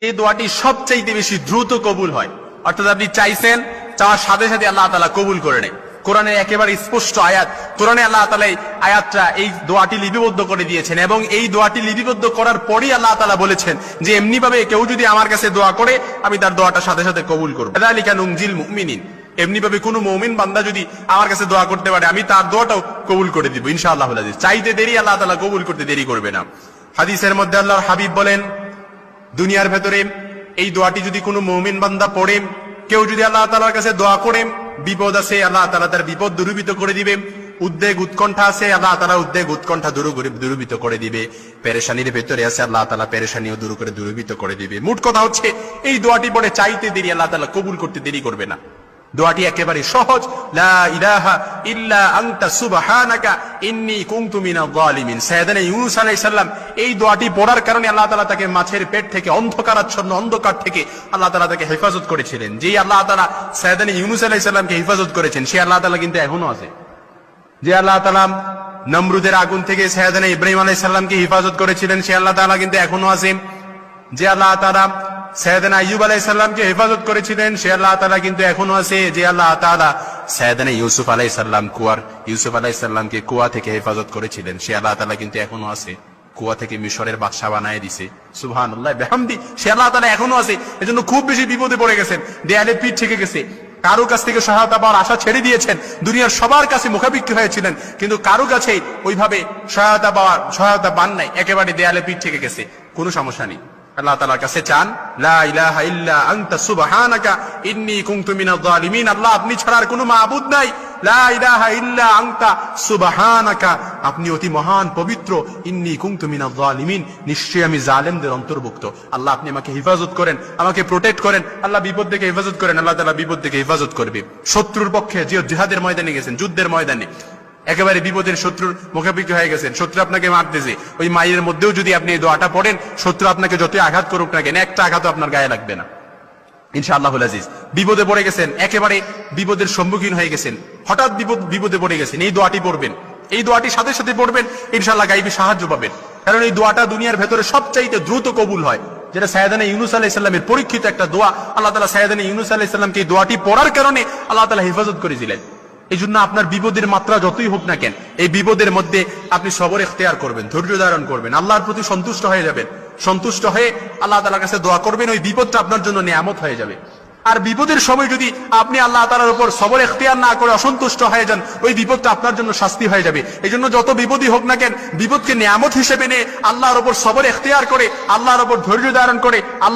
এই দোয়াটি সবচাইতে বেশি দ্রুত কবুল হয়। অর্থাৎ আপনি চাইছেন, চাওয়ার সাথে সাথে আল্লাহ তাআলা কবুল করে নেয়। কোরআনে একেবারে স্পষ্ট আয়াত, কোরআনে আল্লাহ তাআলা এই আয়াতটা, এই দোয়াটি লিপিবদ্ধ করে দিয়েছেন এবং এই দোয়াটি লিপিবদ্ধ করার পরই আল্লাহ তাআলা বলেছেন যে এমনি ভাবে কেউ যদি আমার কাছে দোয়া করে আমি তার দোয়াটা সাথে সাথে কবুল করব। যালিকা নুনজিল মুমিনিন, এমনি ভাবে কোনো মুমিন বান্দা যদি আমার কাছে দোয়া করতে পারে আমি তার দোয়াটাও কবুল করে দিব ইনশাআল্লাহুল আজিজ। চাইতে দেরি আল্লাহ তাআলা কবুল করতে দেরি করবে না। হাদিসের মধ্যে আল্লাহর হাবিব বলেন, দুনিয়ার ভেতরে এই দোয়াটি যদি কোনো মুমিন বান্দা পড়ে, কেউ যদি আল্লাহ তাআলার কাছে দোয়া করে, বিপদ আছে আল্লাহ তাআলা তার বিপদ দূরীভূত করে দিবে, উদ্বেগ উৎকণ্ঠা আছে আল্লাহ তাআলা উদ্বেগ উৎকণ্ঠা দূরীভূত করে দিবে, পেরেশানির ভেতরে আছে আল্লাহ তাআলা পেরেশানিও দূরীভূত করে দিবে। মোট কথা হচ্ছে এই দোয়াটি পড়ে চাইতে দেরি আল্লাহ তাআলা কবুল করতে দেরি করবে না। দোয়াটি একেবারে সহজ, লা ইলাহা ইল্লা আনতা সুবহানাকা ইন্নী কুনতু মিনাজ জালিমিন। সাইয়েদনা ইউনূস আলাইহিস সালাম এই দোয়াটি পড়ার কারণে আল্লাহ তাআলা তাকে মাছের পেট থেকে, অন্ধকারাচ্ছন্ন অন্ধকার থেকে আল্লাহ তাআলা তাকে হেফাজত করেছিলেন। যেই আল্লাহ তাআলা সাইয়েদনা ইউনূস আলাইহিস সালামকে হেফাজত করেছেন সেই আল্লাহ তাআলা কিন্তু এখনো আছে। যে আল্লাহ তাআলা নমরুদের আগুন থেকে সাইয়েদনা ইব্রাহিম আলাইহিস সালামকে হেফাজত করেছিলেন সেই আল্লাহ তাআলা কিন্তু এখনো আছে। যে আল্লাহ তাআলা সাইয়েদনা আইয়ুব আলাইহিস সালামকে হেফাজত করেছিলেন সে আল্লাহ তাআলা কিন্তু এখনো আছে। যে আল্লাহ তাআলা সাইয়েদনা ইউসুফ আলাইহিস সালামকে কুয়া থেকে হেফাজত করেছিলেন সে আল্লাহ তাআলা কিন্তু এখনো আছে। কুয়া থেকে মিশরের বাদশা বানায় দিছে, সুবহানাল্লাহ বিহামদি, সে আল্লাহ তাআলা এখনো আছে। এজন্য খুব বেশি বিপদে পড়ে গেছেন, দেয়ালে পিঠ থেকে গেছে, কারো কাছ থেকে সহায়তা পাওয়ার আশা ছেড়ে দিয়েছেন, দুনিয়ার সবার কাছে মুখাপেক্ষী হয়েছিলেন কিন্তু কারো কাছে ওইভাবে সহায়তা পান নাই, একেবারে দেয়ালে পিঠ থেকে গেছে, কোনো সমস্যা নেই। আল্লাহ তাআলার কাছে চান, লা ইলাহা ইল্লা আনতা সুবহানাকা ইন্নী কুনতু মিনাজ জালিমিন। আল্লাহ আপনি ছাড়া আর কোনো মাবুদ নাই, লা ইলাহা ইল্লা আনতা সুবহানাকা, আপনি অতি মহান পবিত্র, ইন্নী কুনতু মিনাজ জালিমিন, নিশ্চয়ই আমি জালেমদের অন্তর্ভুক্ত। আল্লাহ আপনি আমাকে হেফাজত করেন, আমাকে প্রোটেক্ট করেন, আল্লাহ বিপদ থেকে হেফাজত করেন। আল্লাহ তাআলা বিপদ থেকে হেফাজত করবে। শত্রুর পক্ষে যে জিহাদের ময়দানে গেছেন, যুদ্ধের ময়দানে একেবারে বিপদের শত্রুর মুখাপেক্ষি হয়ে গেছেন, শত্রু আপনাকে মারতেছে, ওই মায়ের মধ্যেও যদি আপনি এই দোয়াটা পড়েন, শত্রু আপনাকে যতই আঘাত করুক না কেন একটা আঘাতও আপনার গায়ে লাগবে না ইনশাআল্লাহুল আজিজ। বিপদে পড়ে গেছেন, একেবারে বিপদের সম্মুখীন হয়ে গেছেন, হঠাৎ বিপদে পড়ে গেছেন, এই দোয়াটি পড়বেন, এই দোয়াটি সাথে সাথে পড়বেন, ইনশাআল্লাহ গায়বী সাহায্য পাবেন। কারণ এই দোয়াটা দুনিয়ার ভেতরে সবচাইতে দ্রুত কবুল হয়, যেটা সাইয়েদনা ইউনূস আলাইহিস সালামের পরীক্ষিত একটা দোয়া। আল্লাহ তাআলা সাইয়েদনা ইউনূস আলাইহিস সালামকে এই দোয়াটি পড়ার কারণে আল্লাহ তাআলা হেফাজত করেছিলেন। এই জন্য আপনার বিপদের মাত্রা যতই হোক না কেন, এই বিপদের মধ্যে আপনি সবর ইখতিয়ার করবেন, ধৈর্য ধারণ করবেন, আল্লাহর প্রতি সন্তুষ্ট হয়ে যাবেন, সন্তুষ্ট হয়ে আল্লাহ তাআলার কাছে দোয়া করবেন, ওই বিপদটা আপনার জন্য নিয়ামত হয়ে যাবে। আর বিপদের সময় যদি আপনি আল্লাহ তাআলার উপর সবর ইখতিয়ার না করে অসন্তুষ্ট হয়ে যান, ওই বিপদটা আপনার জন্য শাস্তি হয়ে যাবে। এই জন্য যত বিপদই হোক না কেন, বিপদকে নিয়ামত হিসেবে নিয়ে আল্লাহর উপর সবর ইখতিয়ার করে, আল্লাহর উপর ধৈর্য ধারণ করে